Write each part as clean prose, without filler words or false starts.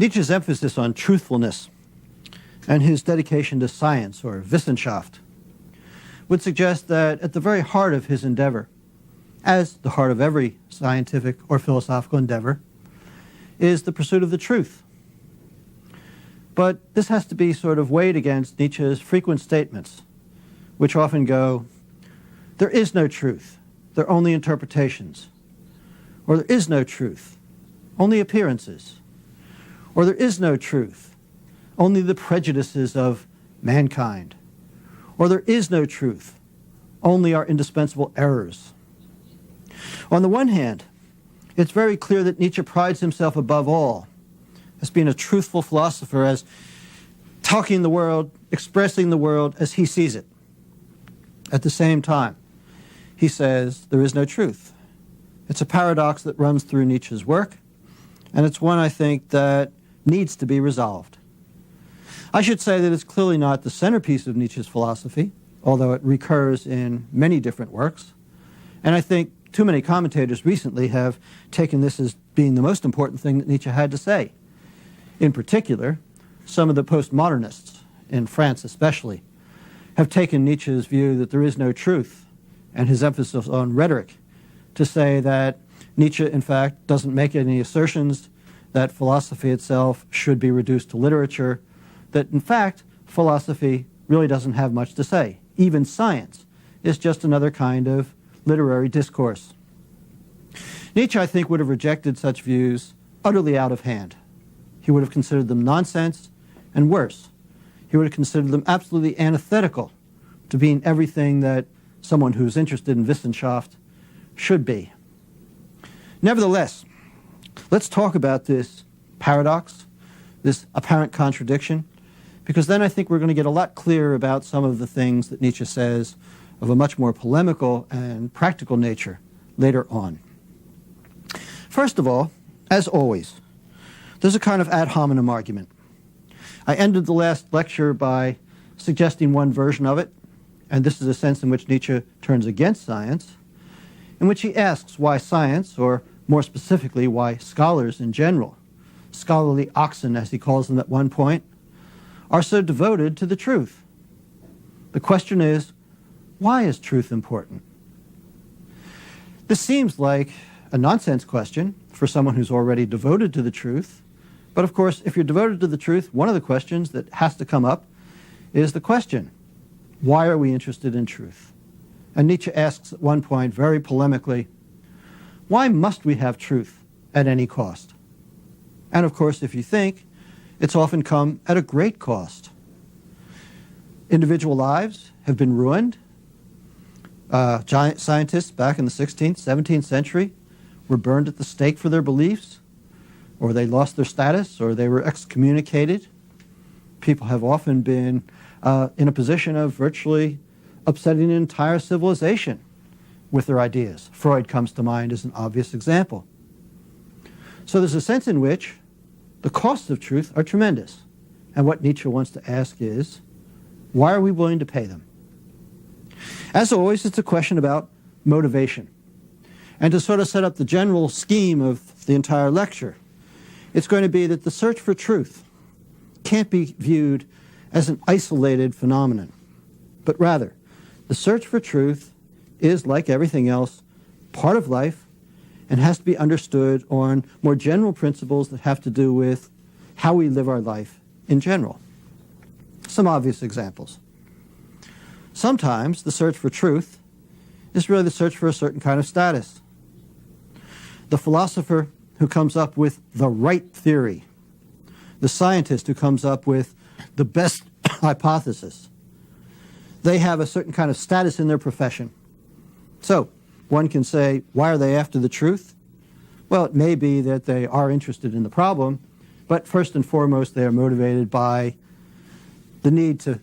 Nietzsche's emphasis on truthfulness and his dedication to science, or Wissenschaft, would suggest that at the very heart of his endeavor, as the heart of every scientific or philosophical endeavor, is the pursuit of the truth. But this has to be sort of weighed against Nietzsche's frequent statements, which often go, there is no truth, there are only interpretations. Or there is no truth, only appearances. Or there is no truth, only the prejudices of mankind. Or there is no truth, only our indispensable errors. On the one hand, it's very clear that Nietzsche prides himself above all as being a truthful philosopher, as talking the world, expressing the world as he sees it. At the same time, he says there is no truth. It's a paradox that runs through Nietzsche's work, and it's one, I think, that needs to be resolved. I should say that it's clearly not the centerpiece of Nietzsche's philosophy, although it recurs in many different works. And I think too many commentators recently have taken this as being the most important thing that Nietzsche had to say. In particular, some of the postmodernists, in France especially, have taken Nietzsche's view that there is no truth and his emphasis on rhetoric to say that Nietzsche, in fact, doesn't make any assertions that philosophy itself should be reduced to literature, that, in fact, philosophy really doesn't have much to say. Even science is just another kind of literary discourse. Nietzsche, I think, would have rejected such views utterly out of hand. He would have considered them nonsense, and worse, he would have considered them absolutely antithetical to being everything that someone who's interested in Wissenschaft should be. Nevertheless, let's talk about this paradox, this apparent contradiction, because then I think we're going to get a lot clearer about some of the things that Nietzsche says of a much more polemical and practical nature later on. First of all, as always, there's a kind of ad hominem argument. I ended the last lecture by suggesting one version of it, and this is a sense in which Nietzsche turns against science, in which he asks why science, or more specifically why scholars in general, scholarly oxen as he calls them at one point, are so devoted to the truth. The question is, why is truth important? This seems like a nonsense question for someone who's already devoted to the truth. But of course, if you're devoted to the truth, one of the questions that has to come up is the question, why are we interested in truth? And Nietzsche asks at one point, very polemically, why must we have truth at any cost? And of course, if you think, it's often come at a great cost. Individual lives have been ruined. Giant scientists back in the 16th, 17th century were burned at the stake for their beliefs, or they lost their status, or they were excommunicated. People have often been in a position of virtually upsetting an entire civilization with their ideas. Freud comes to mind as an obvious example. So there's a sense in which the costs of truth are tremendous. And what Nietzsche wants to ask is, why are we willing to pay them? As always, it's a question about motivation. And to sort of set up the general scheme of the entire lecture, it's going to be that the search for truth can't be viewed as an isolated phenomenon, but rather, the search for truth is, like everything else, part of life and has to be understood on more general principles that have to do with how we live our life in general. Some obvious examples. Sometimes the search for truth is really the search for a certain kind of status. The philosopher who comes up with the right theory, the scientist who comes up with the best hypothesis, they have a certain kind of status in their profession. So, one can say, why are they after the truth? Well, it may be that they are interested in the problem, but first and foremost, they are motivated by the need to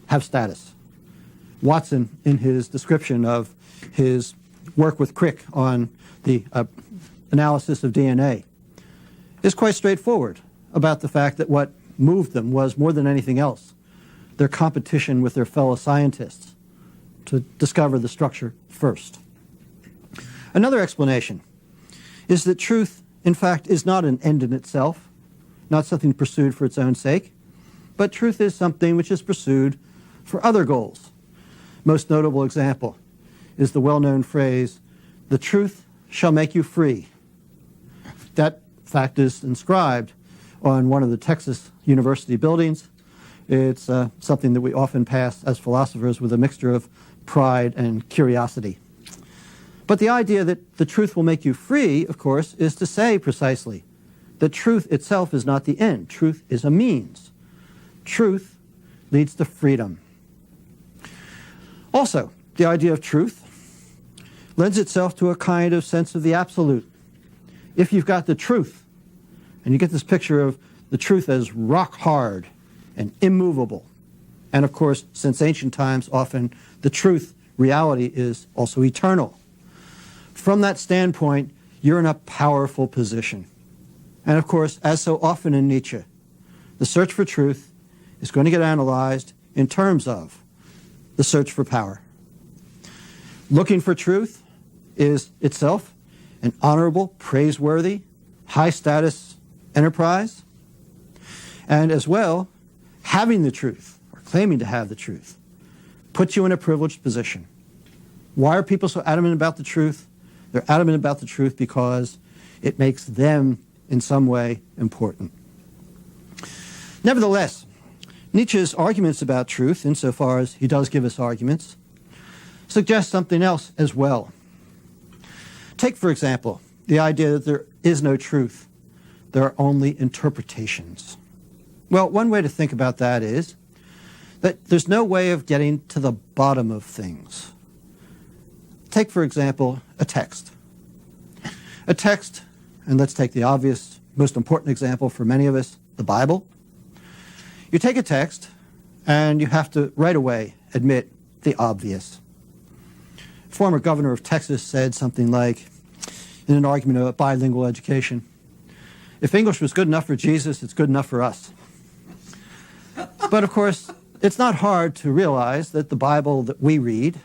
have status. Watson, in his description of his work with Crick on the analysis of DNA, is quite straightforward about the fact that what moved them was, more than anything else, their competition with their fellow scientists to discover the structure first. Another explanation is that truth, in fact, is not an end in itself. not something pursued for its own sake, but truth is something which is pursued for other goals. Most notable example is the well-known phrase, "The truth shall make you free." That fact is inscribed on one of the Texas University buildings. It's something that we often pass as philosophers with a mixture of pride and curiosity. But the idea that the truth will make you free, of course, is to say precisely that truth itself is not the end. Truth is a means. Truth leads to freedom. Also, the idea of truth lends itself to a kind of sense of the absolute. If you've got the truth, and you get this picture of the truth as rock hard and immovable, and of course, since ancient times, often the truth, reality, is also eternal. From that standpoint, you're in a powerful position. And of course, as so often in Nietzsche, the search for truth is going to get analyzed in terms of the search for power. Looking for truth is itself an honorable, praiseworthy, high-status enterprise. And as well, having the truth, or claiming to have the truth, puts you in a privileged position. Why are people so adamant about the truth? They're adamant about the truth because it makes them, in some way, important. Nevertheless, Nietzsche's arguments about truth, insofar as he does give us arguments, suggest something else as well. Take, for example, the idea that there is no truth. There are only interpretations. Well, one way to think about that is that there's no way of getting to the bottom of things. Take, for example, a text. A text, and let's take the obvious, most important example for many of us, the Bible. You take a text, and you have to right away admit the obvious. Former governor of Texas said something like, in an argument about bilingual education, if English was good enough for Jesus, it's good enough for us. But of course, it's not hard to realize that the Bible that we read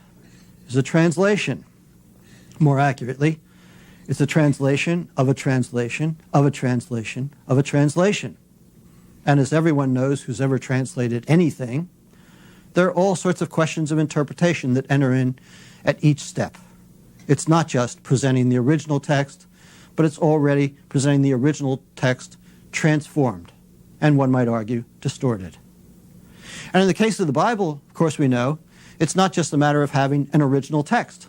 is a translation. More accurately, it's a translation of a translation of a translation of a translation. And as everyone knows who's ever translated anything, there are all sorts of questions of interpretation that enter in at each step. It's not just presenting the original text, but it's already presenting the original text transformed, and one might argue, distorted. And in the case of the Bible, of course we know, it's not just a matter of having an original text,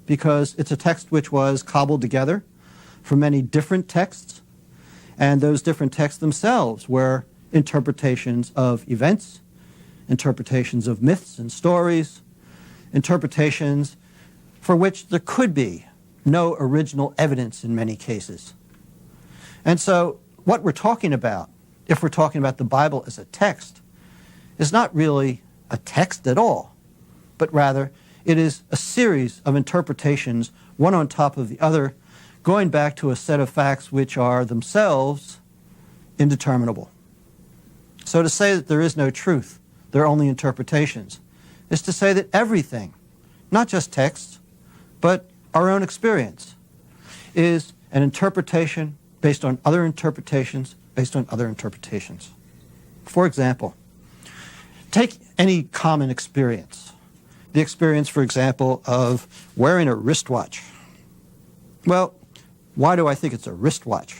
because it's a text which was cobbled together from many different texts, and those different texts themselves were interpretations of events, interpretations of myths and stories, interpretations for which there could be no original evidence in many cases. And so what we're talking about, if we're talking about the Bible as a text, is not really a text at all, but rather it is a series of interpretations, one on top of the other, going back to a set of facts which are themselves indeterminable. So to say that there is no truth, there are only interpretations, is to say that everything, not just texts, but our own experience, is an interpretation based on other interpretations, based on other interpretations. For example, take any common experience. The experience, for example, of wearing a wristwatch. Well, why do I think it's a wristwatch?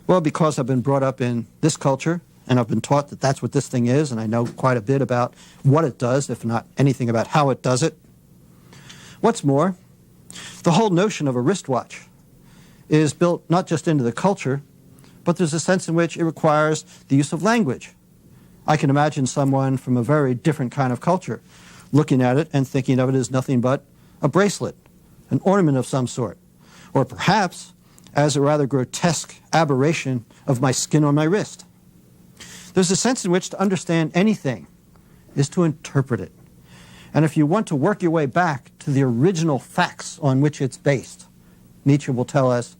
Well, because I've been brought up in this culture, and I've been taught that that's what this thing is, and I know quite a bit about what it does, if not anything about how it does it. What's more, the whole notion of a wristwatch is built not just into the culture, but there's a sense in which it requires the use of language. I can imagine someone from a very different kind of culture looking at it and thinking of it as nothing but a bracelet, an ornament of some sort, or perhaps as a rather grotesque aberration of my skin on my wrist. There's a sense in which to understand anything is to interpret it. And if you want to work your way back to the original facts on which it's based, Nietzsche will tell us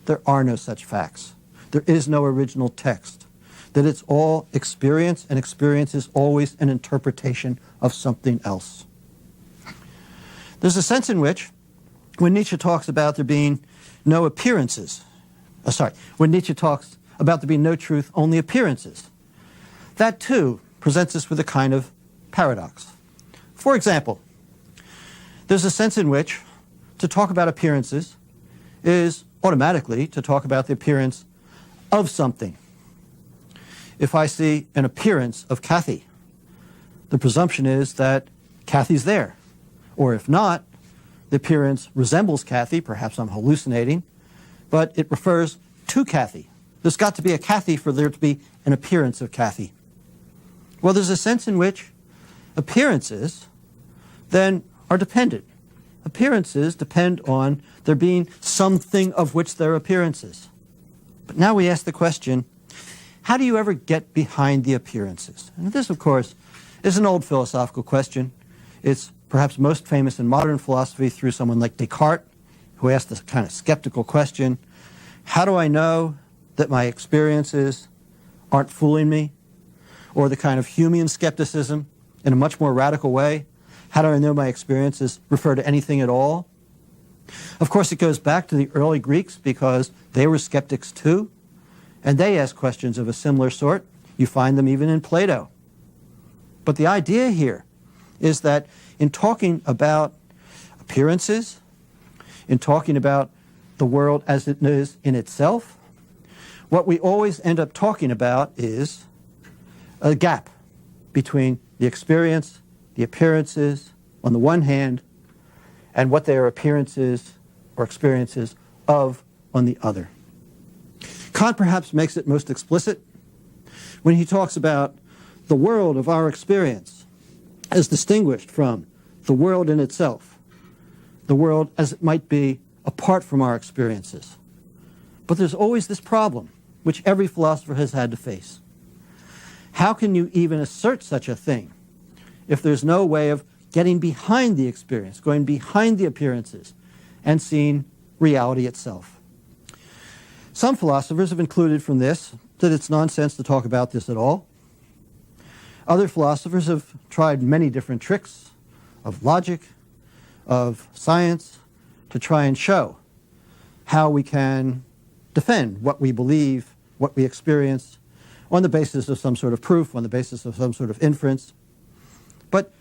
there are no such facts. There is no original text. That it's all experience, and experience is always an interpretation of something else. There's a sense in which, when Nietzsche talks about there being no appearances, when Nietzsche talks about there being no truth, only appearances. That, too, presents us with a kind of paradox. For example, there's a sense in which to talk about appearances is automatically to talk about the appearance of something. If I see an appearance of Kathy, the presumption is that Kathy's there. Or if not, the appearance resembles Kathy, perhaps I'm hallucinating, but it refers to Kathy. There's got to be a Kathy for there to be an appearance of Kathy. Well, there's a sense in which appearances then are dependent. Appearances depend on there being something of which they're appearances. But now we ask the question, how do you ever get behind the appearances? And this, of course, is an old philosophical question. It's perhaps most famous in modern philosophy through someone like Descartes, who asked this kind of skeptical question, how do I know that my experiences aren't fooling me? Or the kind of Humean skepticism in a much more radical way, how do I know my experiences refer to anything at all? Of course, it goes back to the early Greeks because they were skeptics too, and they asked questions of a similar sort. You find them even in Plato. But the idea here is that in talking about appearances, in talking about the world as it is in itself, what we always end up talking about is a gap between the experience, the appearances on the one hand, and what they are appearances or experiences of on the other. Kant perhaps makes it most explicit when he talks about the world of our experience as distinguished from the world in itself, the world as it might be apart from our experiences. But there's always this problem, which every philosopher has had to face. How can you even assert such a thing if there's no way of getting behind the experience, going behind the appearances, and seeing reality itself? Some philosophers have concluded from this that it's nonsense to talk about this at all. Other philosophers have tried many different tricks of logic, of science, to try and show how we can defend what we believe, what we experience, on the basis of some sort of proof, on the basis of some sort of inference. But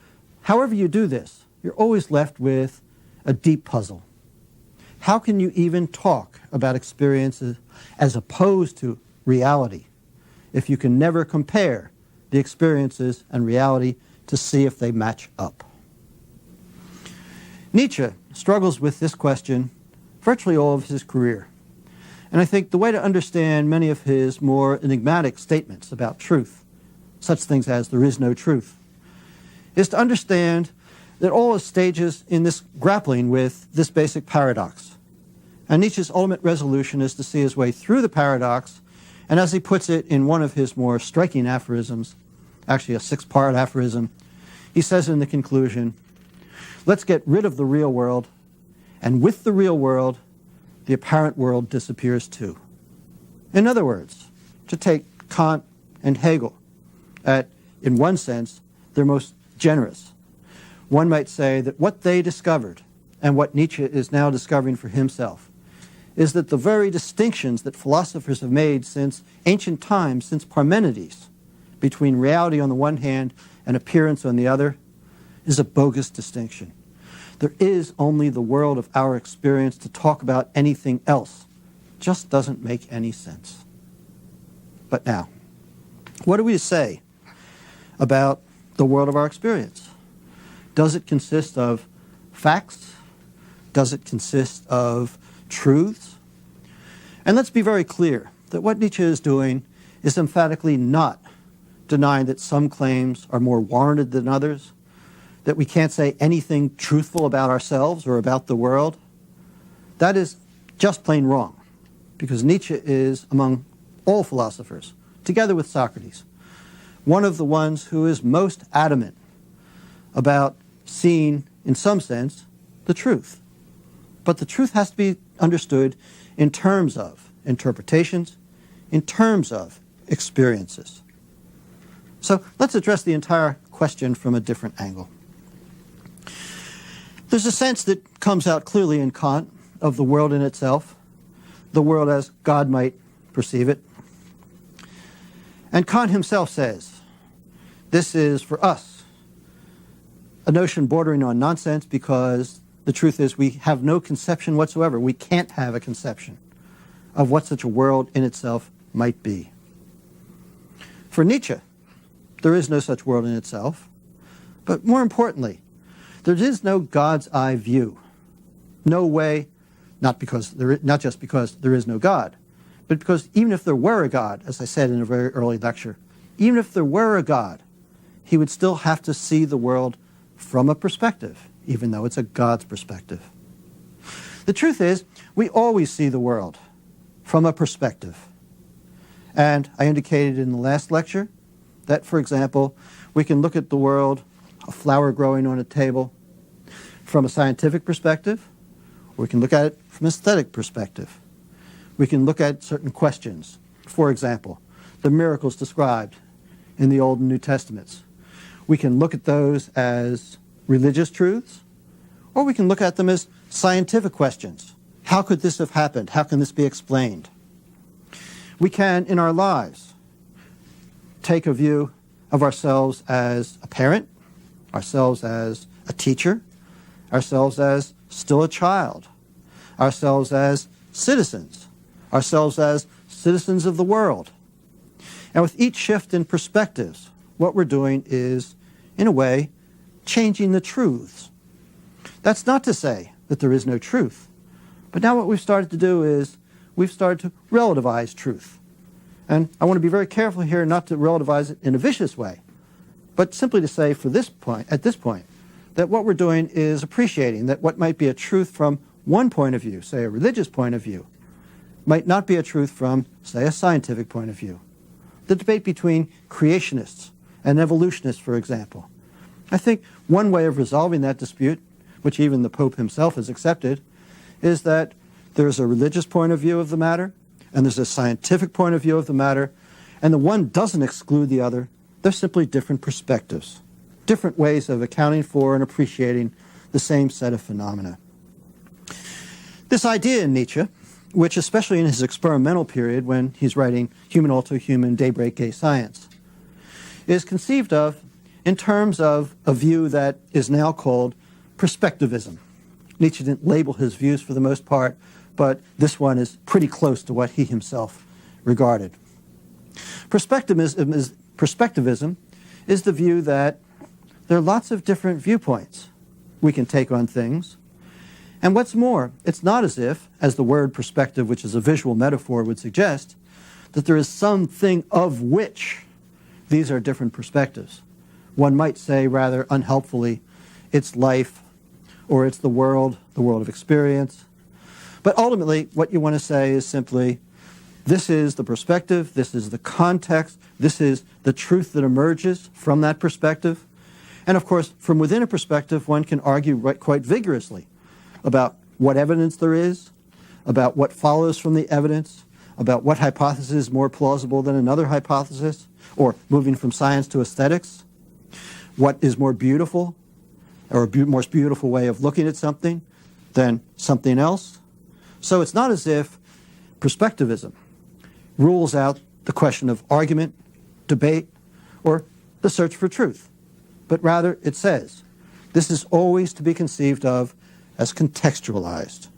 however you do this, you're always left with a deep puzzle. How can you even talk about experiences as opposed to reality if you can never compare the experiences and reality to see if they match up? Nietzsche struggles with this question virtually all of his career. And I think the way to understand many of his more enigmatic statements about truth, such things as there is no truth, is to understand that all his stages in this grappling with this basic paradox. And Nietzsche's ultimate resolution is to see his way through the paradox, and as he puts it in one of his more striking aphorisms, actually a 6-part aphorism, he says in the conclusion, let's get rid of the real world, and with the real world, the apparent world disappears too. In other words, to take Kant and Hegel at, in one sense, their most generous, one might say that what they discovered, and what Nietzsche is now discovering for himself, is that the very distinctions that philosophers have made since ancient times, since Parmenides, between reality on the one hand and appearance on the other, is a bogus distinction. There is only the world of our experience. To talk about anything else just doesn't make any sense. But now, what do we say about the world of our experience? Does it consist of facts? Does it consist of truths? And let's be very clear that what Nietzsche is doing is emphatically not denying that some claims are more warranted than others, that we can't say anything truthful about ourselves or about the world. That is just plain wrong, because Nietzsche is, among all philosophers, together with Socrates, one of the ones who is most adamant about seeing, in some sense, the truth. But the truth has to be understood in terms of interpretations, in terms of experiences. So let's address the entire question from a different angle. There's a sense that comes out clearly in Kant of the world in itself, the world as God might perceive it. And Kant himself says, this is for us a notion bordering on nonsense, because the truth is we have no conception whatsoever. We can't have a conception of what such a world in itself might be. For Nietzsche, there is no such world in itself. But more importantly, there is no God's eye view. No way, not just because there is no God, but because even if there were a God, as I said in a very early lecture, even if there were a God, he would still have to see the world from a perspective, even though it's a God's perspective. The truth is, we always see the world from a perspective. And I indicated in the last lecture that, for example, we can look at the world, a flower growing on a table, from a scientific perspective, or we can look at it from an aesthetic perspective. We can look at certain questions. For example, the miracles described in the Old and New Testaments. We can look at those as religious truths, or we can look at them as scientific questions. How could this have happened? How can this be explained? We can, in our lives, take a view of ourselves as a parent, ourselves as a teacher, ourselves as still a child, ourselves as citizens, ourselves as citizens of the world. And with each shift in perspectives, what we're doing is, in a way, changing the truths. That's not to say that there is no truth. But now what we've started to do is we've started to relativize truth. And I want to be very careful here not to relativize it in a vicious way, but simply to say at this point, that what we're doing is appreciating that what might be a truth from one point of view, say a religious point of view, might not be a truth from, say, a scientific point of view. The debate between creationists and evolutionists, for example. I think one way of resolving that dispute, which even the Pope himself has accepted, is that there's a religious point of view of the matter, and there's a scientific point of view of the matter, and the one doesn't exclude the other. They're simply different perspectives, different ways of accounting for and appreciating the same set of phenomena. This idea in Nietzsche, which especially in his experimental period when he's writing Human Ultra Human, Daybreak Gay Science, is conceived of in terms of a view that is now called perspectivism. Nietzsche didn't label his views for the most part, but this one is pretty close to what he himself regarded. Perspectivism is the view that there are lots of different viewpoints we can take on things. And what's more, it's not as if, as the word perspective, which is a visual metaphor, would suggest, that there is something of which these are different perspectives. One might say, rather unhelpfully, it's life, or it's the world of experience. But ultimately, what you want to say is simply, this is the perspective, this is the context, this is the truth that emerges from that perspective. And of course, from within a perspective, one can argue quite vigorously about what evidence there is, about what follows from the evidence, about what hypothesis is more plausible than another hypothesis, or moving from science to aesthetics, what is more beautiful, or a more beautiful way of looking at something than something else. So it's not as if perspectivism rules out the question of argument, debate, or the search for truth. But rather, it says, this is always to be conceived of as contextualized.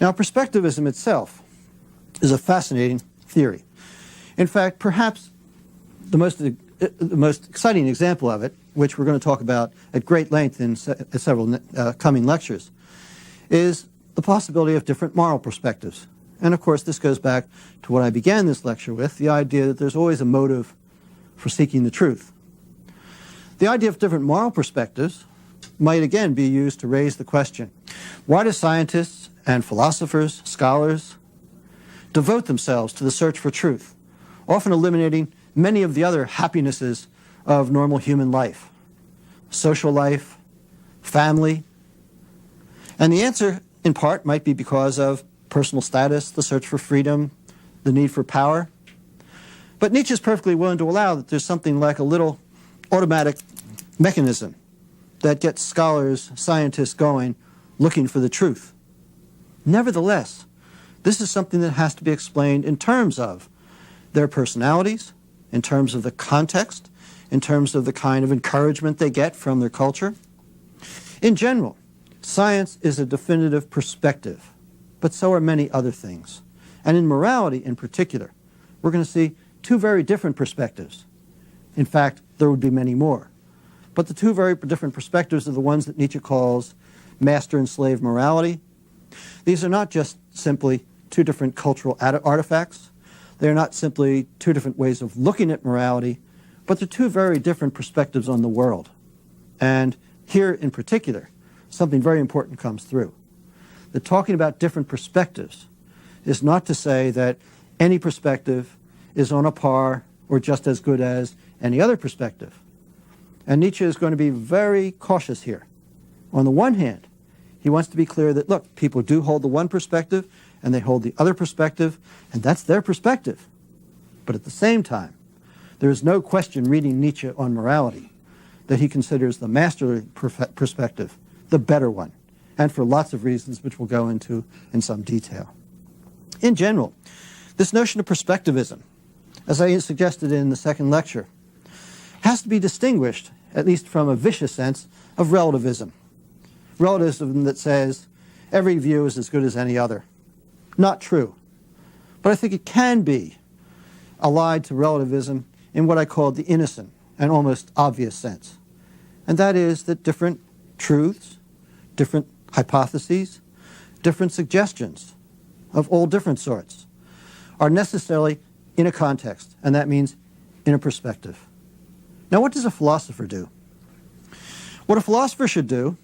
Now, perspectivism itself is a fascinating theory. In fact, perhaps the most exciting example of it, which we're going to talk about at great length in several coming lectures, is the possibility of different moral perspectives. And of course, this goes back to what I began this lecture with, the idea that there's always a motive for seeking the truth. The idea of different moral perspectives might again be used to raise the question, why do scientists and philosophers, scholars, devote themselves to the search for truth, often eliminating many of the other happinesses of normal human life, social life, family? And the answer, in part, might be because of personal status, the search for freedom, the need for power. But Nietzsche is perfectly willing to allow that there's something like a little automatic mechanism that gets scholars, scientists going, looking for the truth. Nevertheless, this is something that has to be explained in terms of their personalities, in terms of the context, in terms of the kind of encouragement they get from their culture. In general, science is a definitive perspective, but so are many other things. And in morality in particular, we're going to see two very different perspectives. In fact, there would be many more. But the two very different perspectives are the ones that Nietzsche calls master and slave morality. These are not just simply two different cultural artifacts. They are not simply two different ways of looking at morality, but they're two very different perspectives on the world. And here in particular, something very important comes through. That talking about different perspectives is not to say that any perspective is on a par or just as good as any other perspective. And Nietzsche is going to be very cautious here. On the one hand, he wants to be clear that, look, people do hold the one perspective and they hold the other perspective, and that's their perspective. But at the same time, there is no question reading Nietzsche on morality that he considers the masterly perspective the better one, and for lots of reasons which we'll go into in some detail. In general, this notion of perspectivism, as I suggested in the second lecture, has to be distinguished, at least from a vicious sense, of relativism. Relativism that says every view is as good as any other. Not true. But I think it can be allied to relativism in what I call the innocent and almost obvious sense. And that is that different truths, different hypotheses, different suggestions of all different sorts are necessarily in a context, and that means in a perspective. Now, what does a philosopher do? What a philosopher should do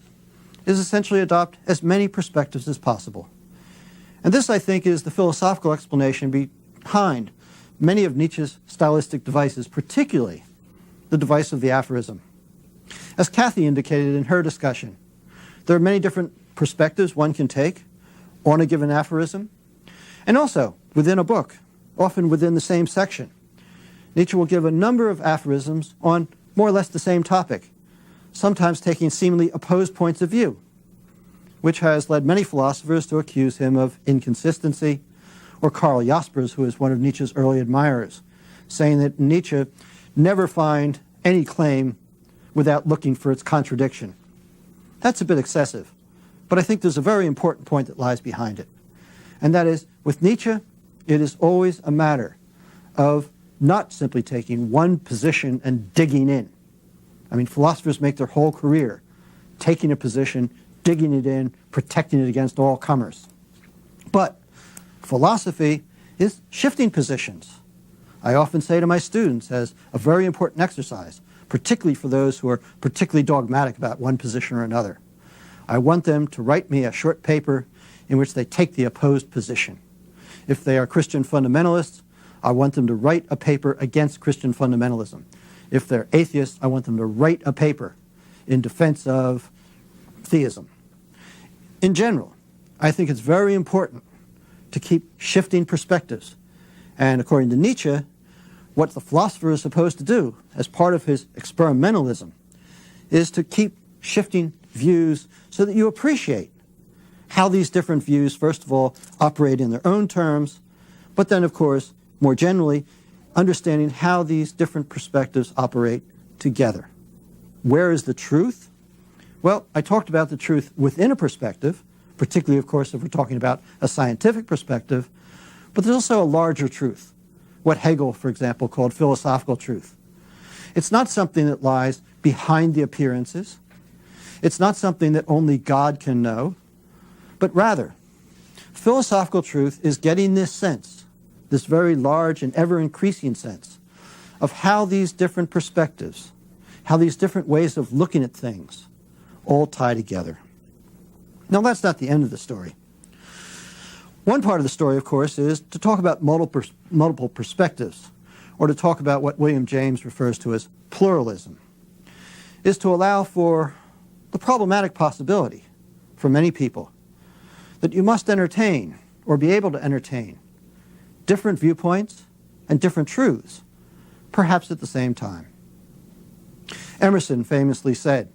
is essentially adopt as many perspectives as possible. And this, I think, is the philosophical explanation behind many of Nietzsche's stylistic devices, particularly the device of the aphorism. As Kathy indicated in her discussion, there are many different perspectives one can take on a given aphorism, and also within a book, often within the same section. Nietzsche will give a number of aphorisms on more or less the same topic, sometimes taking seemingly opposed points of view, which has led many philosophers to accuse him of inconsistency, or Karl Jaspers, who is one of Nietzsche's early admirers, saying that Nietzsche never find any claim without looking for its contradiction. That's a bit excessive, but I think there's a very important point that lies behind it. And that is, with Nietzsche, it is always a matter of not simply taking one position and digging in. I mean, philosophers make their whole career taking a position, digging it in, protecting it against all comers. But philosophy is shifting positions. I often say to my students as a very important exercise, particularly for those who are particularly dogmatic about one position or another. I want them to write me a short paper in which they take the opposed position. If they are Christian fundamentalists, I want them to write a paper against Christian fundamentalism. If they're atheists, I want them to write a paper in defense of theism. In general, I think it's very important to keep shifting perspectives. And according to Nietzsche, what the philosopher is supposed to do as part of his experimentalism is to keep shifting views so that you appreciate how these different views, first of all, operate in their own terms, but then, of course, more generally, understanding how these different perspectives operate together. Where is the truth? Well, I talked about the truth within a perspective, particularly, of course, if we're talking about a scientific perspective, but there's also a larger truth, what Hegel, for example, called philosophical truth. It's not something that lies behind the appearances. It's not something that only God can know, but rather, philosophical truth is getting this sense, this very large and ever-increasing sense, of how these different perspectives, how these different ways of looking at things all tie together. Now, that's not the end of the story. One part of the story, of course, is to talk about multiple perspectives, or to talk about what William James refers to as pluralism, is to allow for the problematic possibility for many people that you must entertain, or be able to entertain, different viewpoints and different truths, perhaps at the same time. Emerson famously said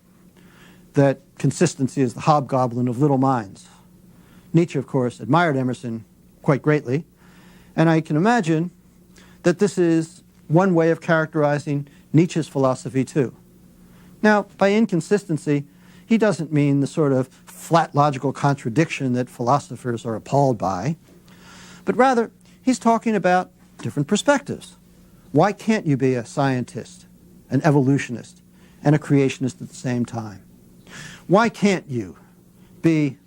that consistency is the hobgoblin of little minds. Nietzsche, of course, admired Emerson quite greatly, and I can imagine that this is one way of characterizing Nietzsche's philosophy too. Now, by inconsistency, he doesn't mean the sort of flat logical contradiction that philosophers are appalled by, but rather he's talking about different perspectives. Why can't you be a scientist, an evolutionist, and a creationist at the same time? Why can't you be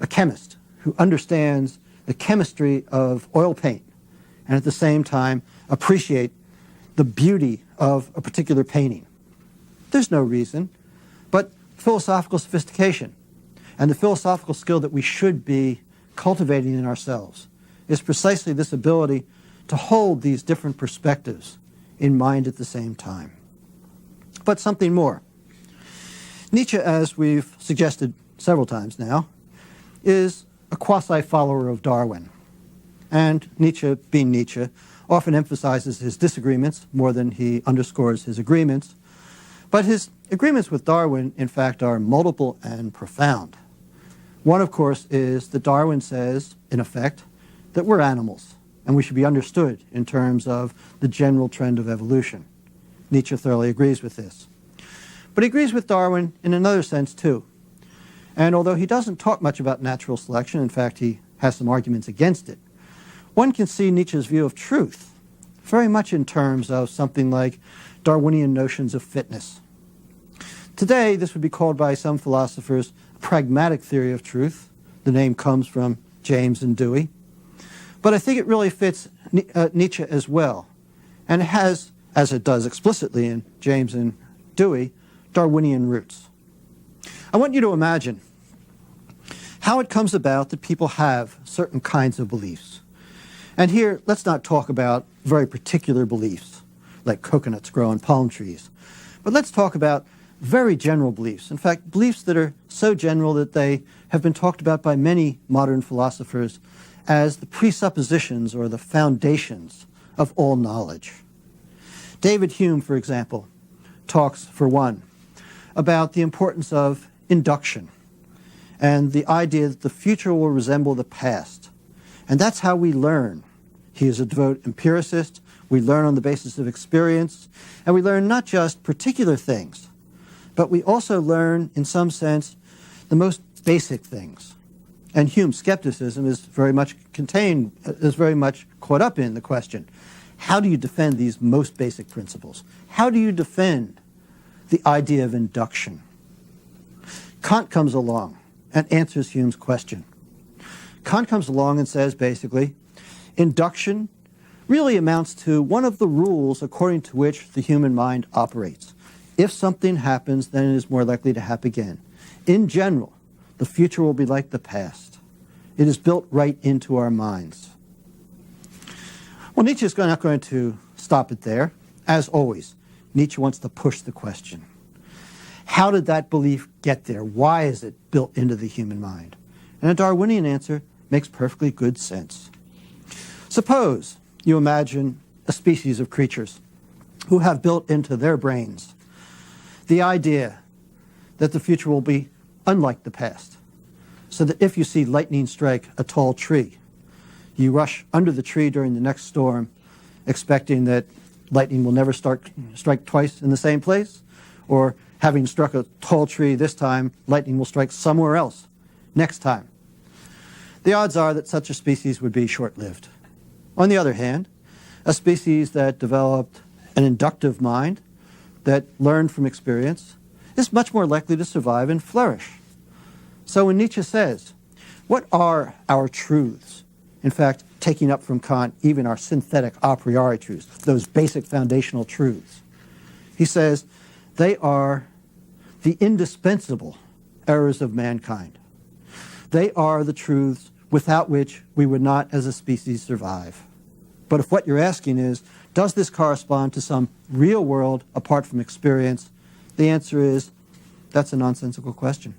a chemist who understands the chemistry of oil paint and at the same time appreciate the beauty of a particular painting? There's no reason, but philosophical sophistication and the philosophical skill that we should be cultivating in ourselves is precisely this ability to hold these different perspectives in mind at the same time. But something more. Nietzsche, as we've suggested several times now, is a quasi-follower of Darwin. And Nietzsche, being Nietzsche, often emphasizes his disagreements more than he underscores his agreements. But his agreements with Darwin, in fact, are multiple and profound. One, of course, is that Darwin says, in effect, that we're animals, and we should be understood in terms of the general trend of evolution. Nietzsche thoroughly agrees with this. But he agrees with Darwin in another sense, too. And although he doesn't talk much about natural selection, in fact, he has some arguments against it, one can see Nietzsche's view of truth very much in terms of something like Darwinian notions of fitness. Today, this would be called by some philosophers a pragmatic theory of truth. The name comes from James and Dewey. But I think it really fits Nietzsche as well. And it has, as it does explicitly in James and Dewey, Darwinian roots. I want you to imagine how it comes about that people have certain kinds of beliefs. And here, let's not talk about very particular beliefs, like coconuts grow on palm trees. But let's talk about very general beliefs. In fact, beliefs that are so general that they have been talked about by many modern philosophers as the presuppositions or the foundations of all knowledge. David Hume, for example, talks, for one, about the importance of induction and the idea that the future will resemble the past. And that's how we learn. He is a devout empiricist. We learn on the basis of experience. And we learn not just particular things, but we also learn, in some sense, the most basic things. And Hume's skepticism is very much caught up in the question, how do you defend these most basic principles? How do you defend the idea of induction? Kant comes along and answers Hume's question. Kant comes along and says, basically, induction really amounts to one of the rules according to which the human mind operates. If something happens, then it is more likely to happen again. In general, the future will be like the past. It is built right into our minds. Well, Nietzsche is not going to stop it there. As always, Nietzsche wants to push the question. How did that belief get there? Why is it built into the human mind? And a Darwinian answer makes perfectly good sense. Suppose you imagine a species of creatures who have built into their brains the idea that the future will be unlike the past, so that if you see lightning strike a tall tree, you rush under the tree during the next storm, expecting that lightning will never strike twice in the same place, or having struck a tall tree this time, lightning will strike somewhere else next time. The odds are that such a species would be short-lived. On the other hand, a species that developed an inductive mind, that learned from experience, is much more likely to survive and flourish. So when Nietzsche says, what are our truths? In fact, taking up from Kant even our synthetic a priori truths, those basic foundational truths. He says, they are the indispensable errors of mankind. They are the truths without which we would not as a species survive. But if what you're asking is, does this correspond to some real world apart from experience? The answer is, that's a nonsensical question.